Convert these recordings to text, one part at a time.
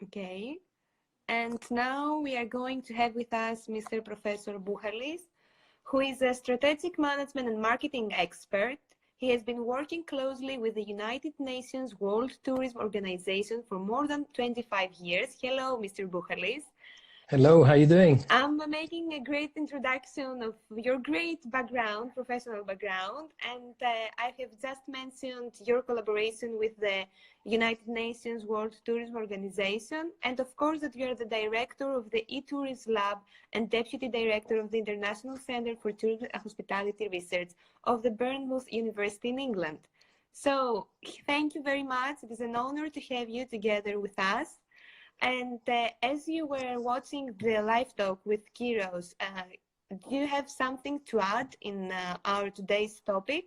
Okay. And now we are going to have with us Mr. Professor Buhalis, who is a strategic management and marketing expert. He has been working closely with the United Nations World Tourism Organization for more than 25 years. Hello, Mr. Buhalis. Hello, how are you doing? I'm making a great introduction of your great background, professional background, and I have just mentioned your collaboration with the United Nations World Tourism Organization, and of course that you are the director of the eTourism Lab and deputy director of the International Centre for Tourism and Hospitality Research of the Bournemouth University in England. So thank you very much. It is an honor to have you together with us. And as you were watching the live talk with Kyros, do you have something to add in our today's topic?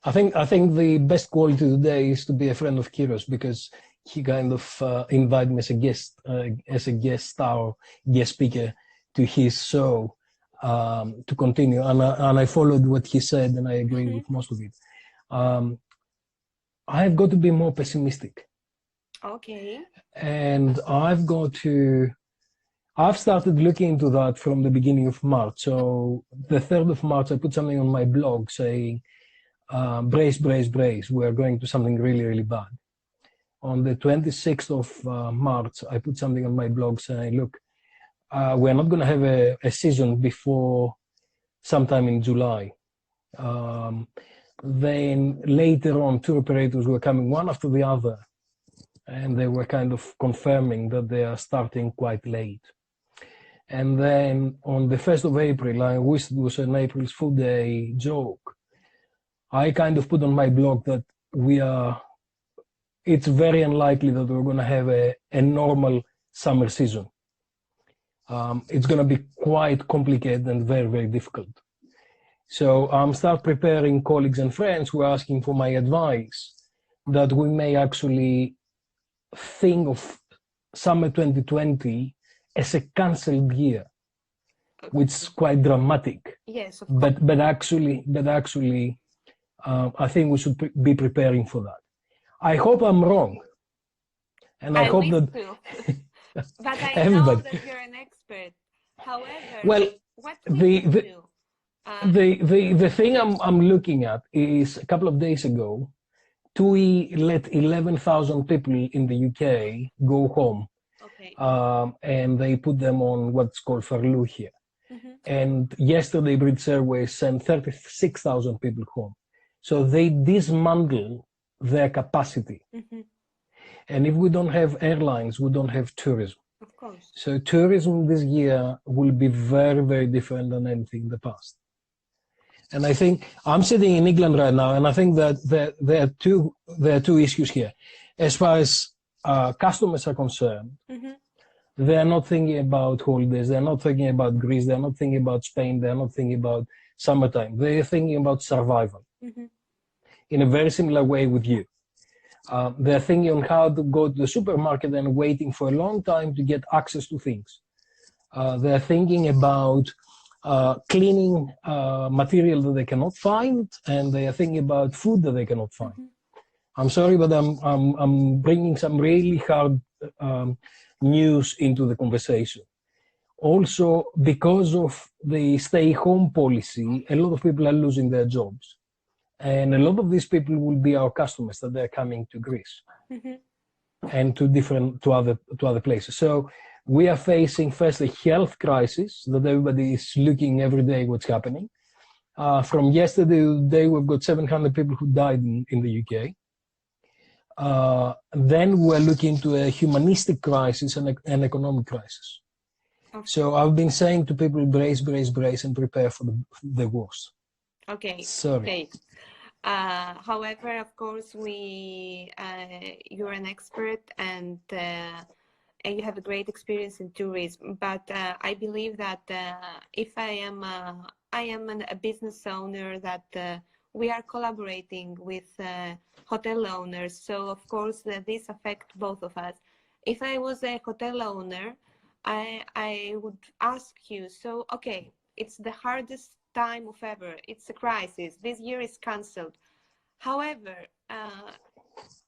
I think the best quality today is to be a friend of Kyros, because he kind of invited me as a guest star, guest speaker to his show to continue. And I followed what he said, and I agree with most of it. I've got to be more pessimistic. Okay. And I've started looking into that from the beginning of March. So the 3rd of March, I put something on my blog saying, brace, brace, brace, we're going to something really, really bad. On the 26th of March, I put something on my blog saying, look, we're not going to have a season before sometime in July. Then later on, tour operators were coming one after the other, and they were kind of confirming that they are starting quite late. And then on the 1st of April, I wish it was an April's Fool Day joke, I kind of put on my blog that it's very unlikely that we're going to have a normal summer season. It's going to be quite complicated and very, very difficult. So I'm start preparing colleagues and friends who are asking for my advice that we may actually think of summer 2020 as a cancelled year, which is quite dramatic. Yes, of course. But actually, I think we should be preparing for that. I hope I'm wrong, and I hope that. But I everybody. know that you're an expert. However, well, what we do? The thing I'm looking at is a couple of days ago, TUI let 11,000 people in the UK go home. Okay. And they put them on what's called furlough here. And yesterday, British Airways sent 36,000 people home. So they dismantle their capacity. And if we don't have airlines, we don't have tourism. Of course. So tourism this year will be very, very different than anything in the past. And I think I'm sitting in England right now, and I think that there are two issues here. As far as customers are concerned, they are not thinking about holidays, they're not thinking about Greece, they're not thinking about Spain, they're not thinking about summertime. They're thinking about survival in a very similar way with you. They're thinking on how to go to the supermarket and waiting for a long time to get access to things. They're thinking about cleaning material that they cannot find, and they are thinking about food that they cannot find. I'm sorry, but I'm bringing some really hard news into the conversation. Also, because of the stay-home policy, a lot of people are losing their jobs, and a lot of these people will be our customers that they're coming to Greece and to other places. So we are facing first a health crisis that everybody is looking every day what's happening. From yesterday to today, we've got 700 people who died in the UK. Then we're looking to a humanistic crisis and an economic crisis. Okay. So I've been saying to people, brace, brace, brace, and prepare for the worst. Okay. Sorry. Okay. However, of course, you're an expert, and you have a great experience in tourism. But I believe that if I am a business owner, that we are collaborating with hotel owners. So of course this affects both of us. If I was a hotel owner, I would ask you, so okay, it's the hardest time of ever. It's a crisis. This year is cancelled. However,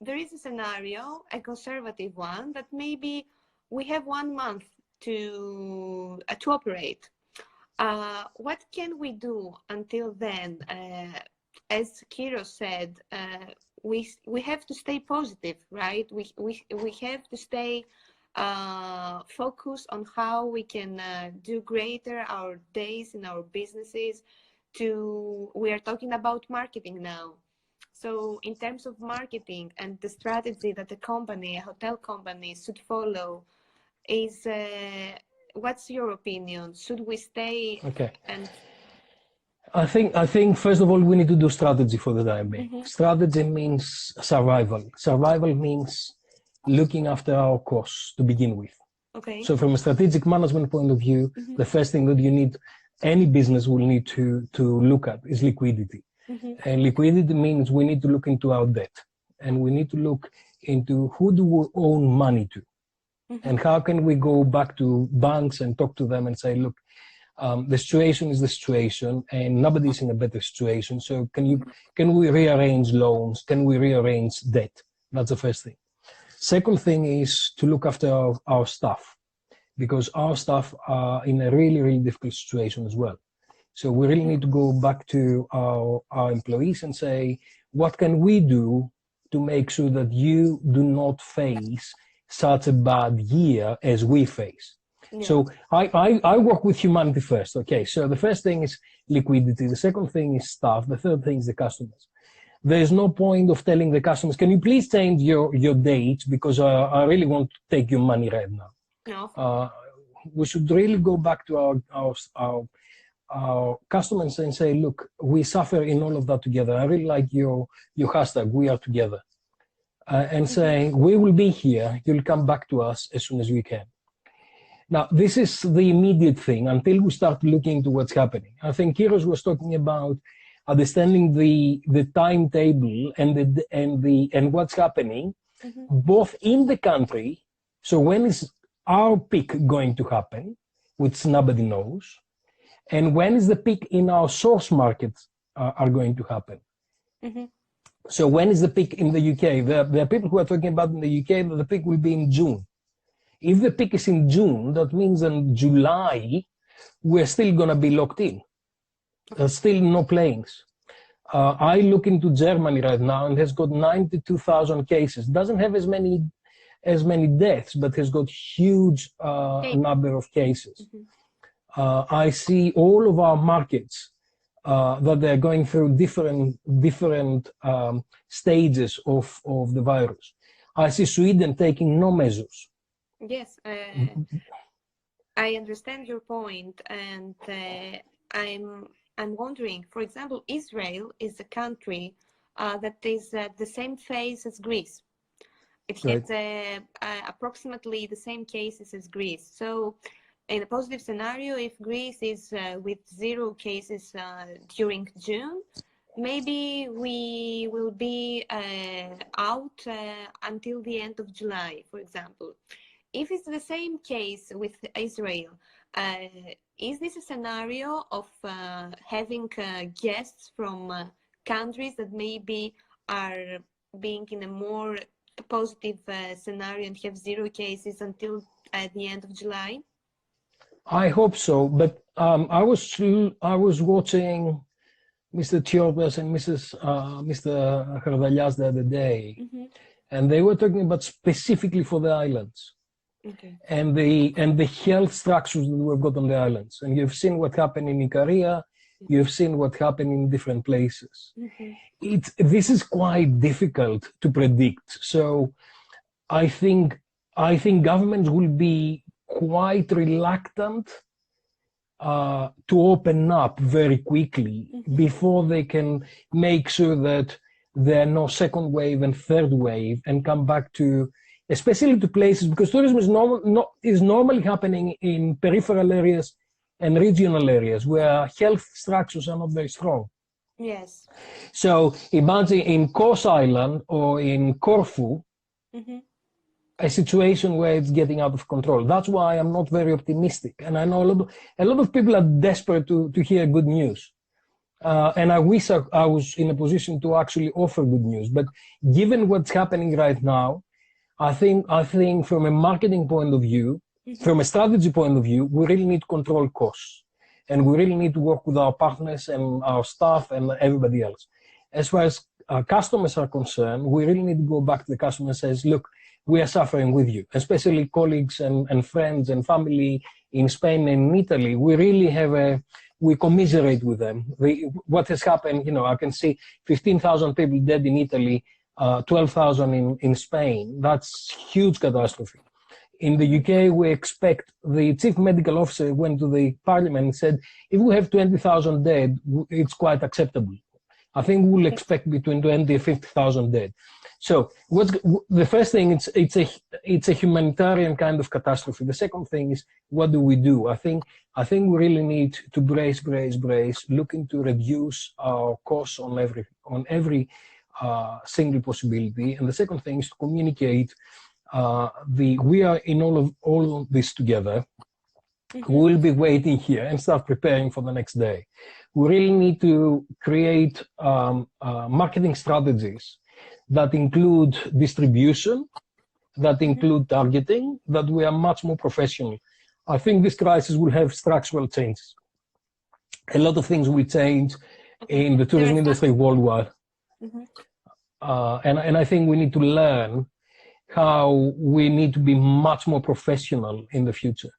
there is a scenario, a conservative one, that maybe we have 1 month to operate. What can we do until then? As Kyros said, we have to stay positive, right? We have to stay focused on how we can do greater our days in our businesses. We are talking about marketing now. So in terms of marketing and the strategy that a hotel company should follow is, what's your opinion? Should we stay? Okay. And I think first of all we need to do strategy for the time being. Strategy means survival. Survival means looking after our costs to begin with. Okay. So from a strategic management point of view, the first thing that any business will need to look at is liquidity. And liquidity means we need to look into our debt, and we need to look into who do we owe money to, and how can we go back to banks and talk to them and say, look, the situation is the situation, and nobody's in a better situation. So can we rearrange loans? Can we rearrange debt? That's the first thing. Second thing is to look after our staff, because our staff are in a really, really difficult situation as well. So we really need to go back to our employees and say, what can we do to make sure that you do not face such a bad year as we face? Yeah. So I work with humanity first. Okay, so the first thing is liquidity. The second thing is staff. The third thing is the customers. There's no point of telling the customers, can you please change your dates, because I really want to take your money right now. No. We should really go back to our customers and say, look, we suffer in all of that together. I really like your hashtag, we are together. And saying, we will be here, you'll come back to us as soon as we can. Now, this is the immediate thing until we start looking into what's happening. I think Kyros was talking about understanding the timetable and what's happening, both in the country. So when is our peak going to happen, which nobody knows, and when is the peak in our source markets are going to happen. So when is the peak in the UK? There are people who are talking about in the UK that the peak will be in June. If the peak is in June, that means in July, we're still going to be locked in. There's still no planes. I look into Germany right now and has got 92,000 cases. Doesn't have as many deaths, but has got huge number of cases. I see all of our markets that they're going through different stages of the virus. I see Sweden taking no measures. Yes, I understand your point, and I'm wondering, for example, Israel is a country that is at the same phase as Greece. It has approximately the same cases as Greece. So in a positive scenario, if Greece is with 0 cases during June, maybe we will be out until the end of July, for example. If it's the same case with Israel, is this a scenario of having guests from countries that maybe are being in a more positive scenario and have 0 cases until the end of July? I hope so, but I was watching Mr. Tiopas and Mr. Hardalias the other day, and they were talking about specifically for the islands. And the health structures that we've got on the islands. And you've seen what happened in Ikaria, you've seen what happened in different places. This is quite difficult to predict. So I think governments will be quite reluctant to open up very quickly before they can make sure that there are no second wave and third wave and come back to, especially to places, because tourism is normally happening in peripheral areas and regional areas where health structures are not very strong. Yes. So imagine in Kos Island or in Corfu, a situation where it's getting out of control. That's why I'm not very optimistic. And I know a lot of people are desperate to hear good news. And I wish I was in a position to actually offer good news. But given what's happening right now, I think from a marketing point of view, from a strategy point of view, we really need to control costs. And we really need to work with our partners and our staff and everybody else. As far as customers are concerned, we really need to go back to the customer and say, look, we are suffering with you, especially colleagues and friends and family in Spain and in Italy. We really we commiserate with them. What has happened, I can see 15,000 people dead in Italy, 12,000 in Spain. That's huge catastrophe. In the UK, we expect the chief medical officer went to the parliament and said, if we have 20,000 dead, it's quite acceptable. I think we'll expect between 20 and 50,000 dead. So the first thing, it's a humanitarian kind of catastrophe. The second thing is, what do we do? I think we really need to brace, looking to reduce our costs on every single possibility. And the second thing is to communicate we are in all of this together. We'll be waiting here and start preparing for the next day. We really need to create marketing strategies that include distribution, that include targeting, that we are much more professional. I think this crisis will have structural changes. A lot of things will change in the tourism industry worldwide. And I think we need to learn how we need to be much more professional in the future.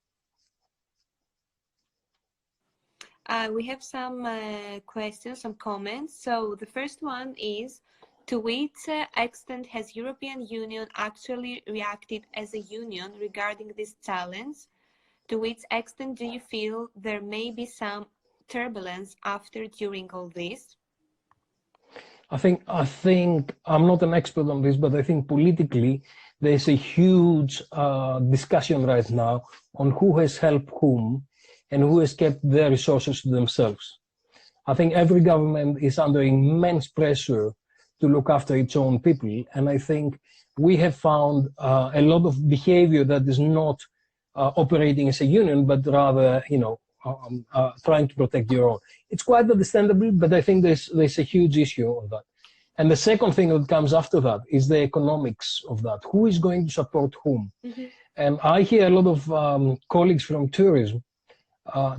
We have some questions, some comments. So the first one is, to which extent has European Union actually reacted as a union regarding this challenge? To which extent do you feel there may be some turbulence during all this? I think I'm not an expert on this, but I think politically there's a huge discussion right now on who has helped whom and who has kept their resources to themselves. I think every government is under immense pressure to look after its own people, and I think we have found a lot of behavior that is not operating as a union, but rather, trying to protect your own. It's quite understandable, but I think there's a huge issue on that. And the second thing that comes after that is the economics of that. Who is going to support whom? And I hear a lot of colleagues from tourism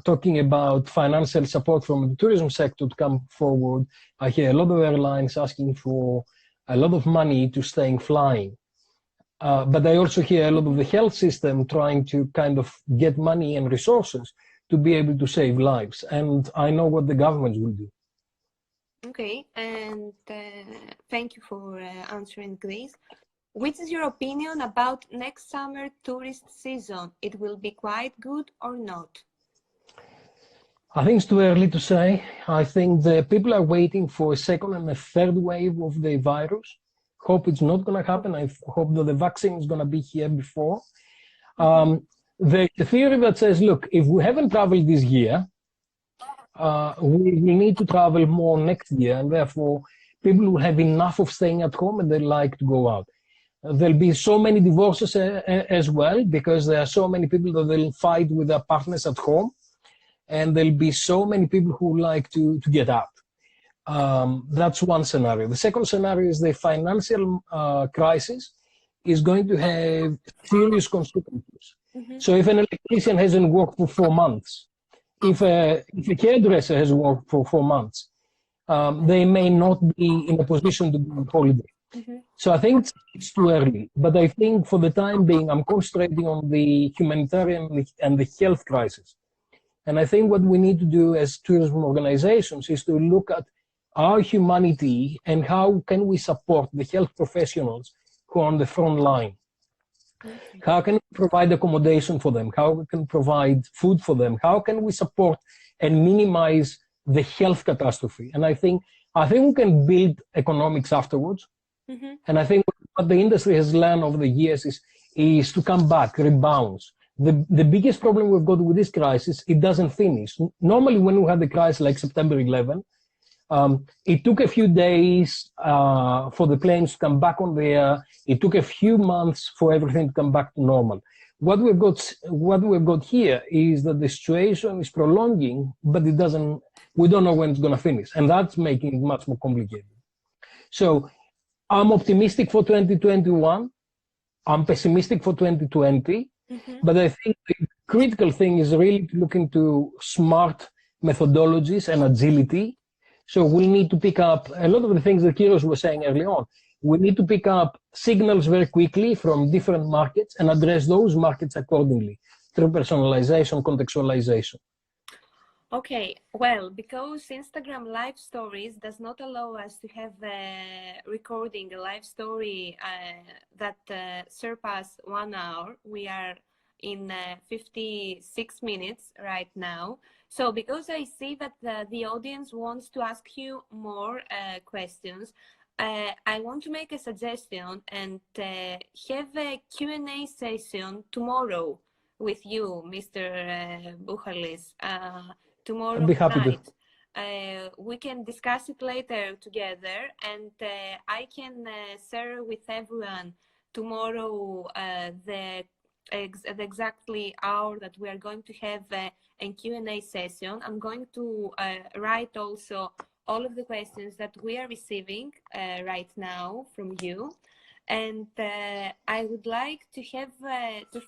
talking about financial support from the tourism sector to come forward. I hear a lot of airlines asking for a lot of money to staying flying. But I also hear a lot of the health system trying to kind of get money and resources to be able to save lives. And I know what the governments will do. Okay, and thank you for answering this. Which is your opinion about next summer tourist season? It will be quite good or not? I think it's too early to say. I think the people are waiting for a second and a third wave of the virus. Hope it's not going to happen. I hope that the vaccine is going to be here before. There's a theory that says, look, if we haven't traveled this year, we need to travel more next year, and therefore people will have enough of staying at home and they like to go out. There'll be so many divorces as well, because there are so many people that will fight with their partners at home, and there'll be so many people who like to get out. That's one scenario. The second scenario is the financial crisis is going to have serious consequences. So if an electrician hasn't worked for 4 months, if a hairdresser has worked for 4 months, they may not be in a position to go on holiday. So I think it's too early. But I think for the time being, I'm concentrating on the humanitarian and the health crisis. And I think what we need to do as tourism organizations is to look at our humanity and how can we support the health professionals who are on the front line. How can we provide accommodation for them? How we can provide food for them? How can we support and minimize the health catastrophe? And I think we can build economics afterwards. And I think what the industry has learned over the years is to come back, rebounds. The biggest problem we've got with this crisis, it doesn't finish. Normally when we have the crisis like September 11, It took a few days for the planes to come back on the air. It took a few months for everything to come back to normal. What we've got here is that the situation is prolonging, but we don't know when it's going to finish, and that's making it much more complicated. So I'm optimistic for 2021. I'm pessimistic for 2020, but I think the critical thing is really to look into smart methodologies and agility. So we need to pick up a lot of the things that Kyros was saying early on. We need to pick up signals very quickly from different markets and address those markets accordingly through personalization, contextualization. Okay, well, because Instagram live stories does not allow us to have recording a live story that surpass 1 hour, we are in 56 minutes right now. So because I see that the audience wants to ask you more questions, I want to make a suggestion and have a Q&A session tomorrow with you, Mr. Buhalis. Tomorrow I'd be happy night. We can discuss it later together, and I can share with everyone tomorrow the exactly hour that we are going to have a Q&A session. I'm going to write also all of the questions that we are receiving right now from you. And I would like to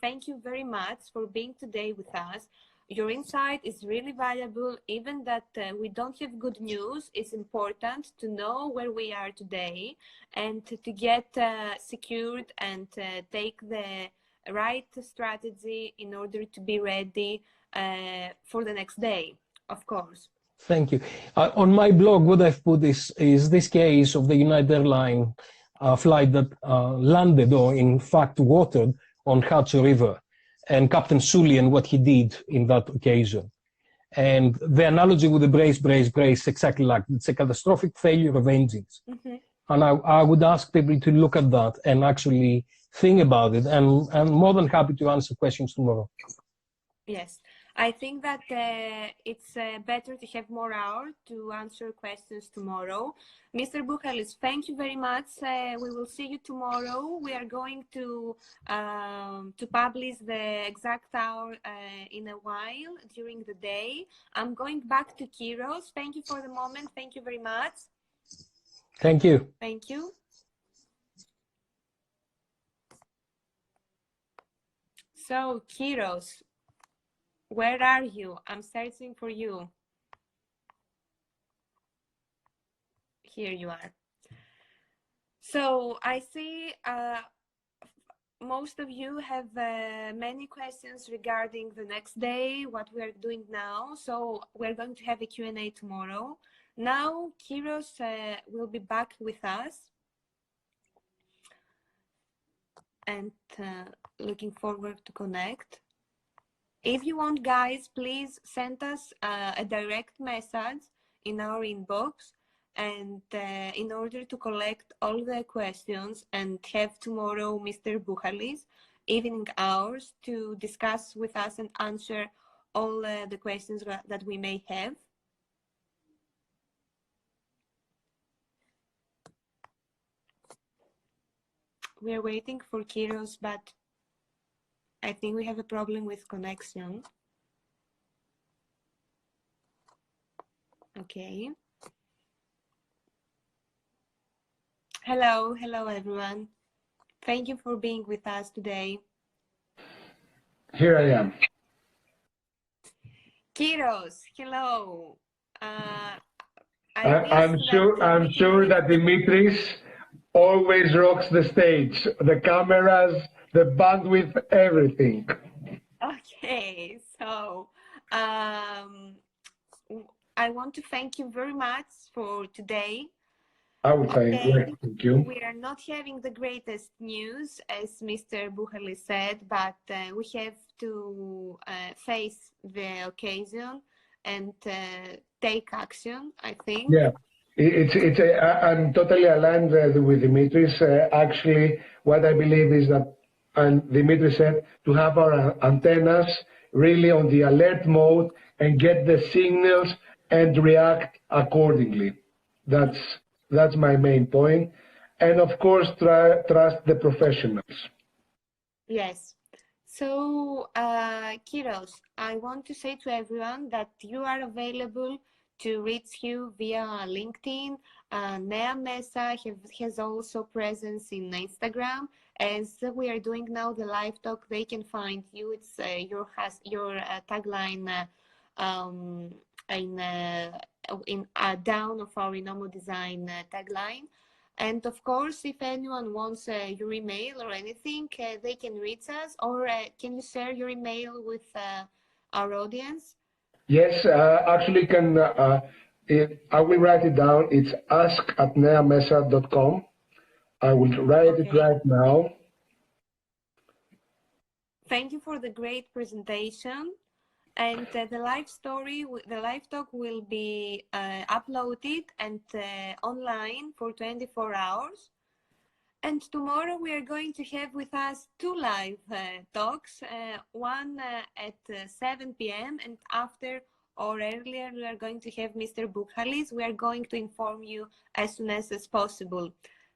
thank you very much for being today with us. Your insight is really valuable. Even that we don't have good news, it's important to know where we are today and to get secured and take the right strategy in order to be ready for the next day, of course. Thank you. On my blog, what I've put is this case of the United Airlines flight that landed, or in fact watered, on Hatch River, and Captain Sully and what he did in that occasion. And the analogy with the brace, exactly like it's a catastrophic failure of engines. And I would ask people to look at that and actually think about it, and I'm more than happy to answer questions tomorrow. Yes, I think that it's better to have more hours to answer questions tomorrow. Mr. Buhalis, thank you very much. We will see you tomorrow. We are going to publish the exact hour in a while during the day. I'm going back to Kyros. Thank you for the moment. Thank you very much. Thank you. Thank you. So, Kyros, where are you? I'm searching for you. Here you are. So I see most of you have many questions regarding the next day, what we are doing now. So we're going to have a Q&A tomorrow. Now Kyros will be back with us. And looking forward to connect. If you want, guys, please send us a direct message in our inbox, and in order to collect all the questions and have tomorrow Mr. Buhalis evening hours to discuss with us and answer all the questions that we may have. We are waiting for Kyros, but I think we have a problem with connection. Okay. Hello everyone. Thank you for being with us today. Here I am. Kyros, hello. I'm sure that Dimitris always rocks the stage, the cameras, the bandwidth, everything. Okay, so I want to thank you very much for today. Thank you. We are not having the greatest news, as Mr. Buhalis said, but we have to face the occasion and take action, I think. Yeah, I'm totally aligned with Dimitris. Actually, what I believe is that, and Dimitris said, to have our antennas really on the alert mode and get the signals and react accordingly. That's my main point. And of course, trust the professionals. Yes. So, Kyros, I want to say to everyone that you are available to reach you via LinkedIn. Nea Mesa has also presence in Instagram. As we are doing now the live talk, they can find you. It's your tagline in down of our INOMO design tagline. And of course, if anyone wants your email or anything, they can reach us. Or can you share your email with our audience? Yes, actually, I will write it down. It's ask@neamesa.com. I will write it right now. Thank you for the great presentation. And the live talk will be uploaded and online for 24 hours. And tomorrow we are going to have with us two live talks, one at 7 p.m. and after or earlier we are going to have Mr. Buhalis. We are going to inform you as soon as possible.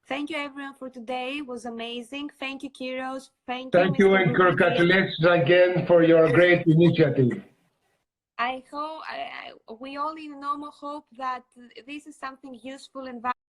Thank you everyone for today. It was amazing. Thank you, Kyros. Thank you, Thank you, and congratulations again for your great initiative. I hope we all in INOMO hope that this is something useful and valuable